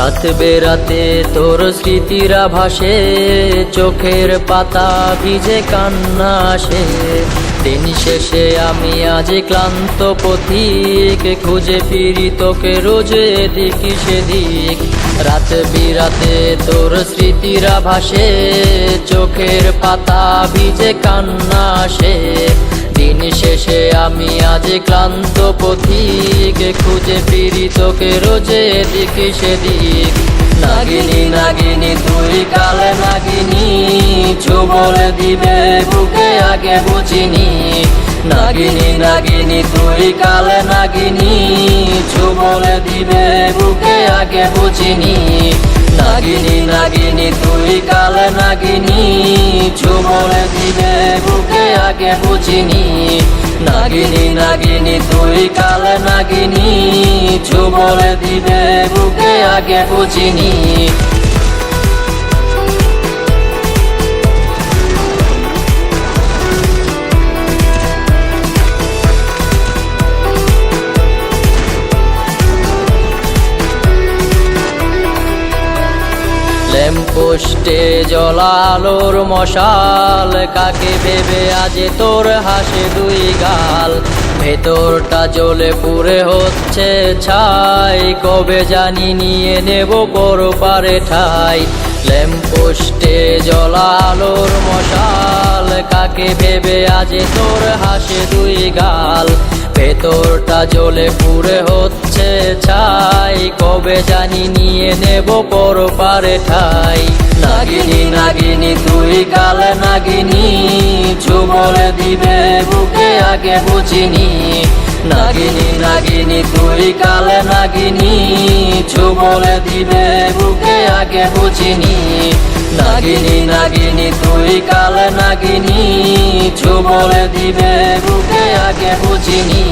রাত বেরাতে তোর স্মৃতিরা ভাসে, চোখের পাতা ভিজে কান্না আসে। দিন শেষে আমি আজ ক্লান্ত পথিক, খুঁজে ফিরি তোকে রোজ এদিক সেদিক। রাত বিরাতে তোর স্মৃতিরা ভাসে, চোখের পাতা ভিজে কান্না আসে। দিন শেষে আমি আজ ক্লান্ত পথিক, খুঁজে ফিরি তোকে রোজ এদিক সেদিক। নাগিনী নাগিনী তুই কালে নাগিনী, ছোবল দিবে বুকে আগে বুঝিনি। নাগিনী নাগিনী তুই কালে নাগিনী, ছোবল দিবে বুকে আগে বুঝিনি। নাগিনী নাগিনী তুই কালে নাগিনী, ছোবল দিবে বুকে আগে বুঝিনি। নাগিনী নাগিনী তুই কালে নাগিনী, ছোবল দিবে বুকে আগে বুঝিনি। ল্যাম্পপোস্টে জ্বলা আলোর মশাল, কাকে ভেবে আজ তোর হাসে দুই গাল। ভেতরটা জ্বলে পুড়ে হচ্ছে ছাই, কবে জানি নিয়ে নেব পরপারে ঠাই। ল্যাম্পপোস্টে জ্বলা আলোর মশাল, কাকে ভেবে আজ তোর হাসে দুই গাল। ভেতরটা জ্বলে পুড়ে হচ্ছে ছাই, কবে জানি নিয়ে নেব পরপারে ঠাই। নাগিনী নাগিনী তুই কালে নাগিনী, ছোবল দিবে বুকে আগে বুঝিনি। নাগিনী নাগিনী তুই কালে নাগিনী, ছোবল দিবে বুকে আগে বুঝিনি। নাগিনী নাগিনী তুই কালে নাগিনী, ছোবল দিবে বুকে আগে বুঝিনি।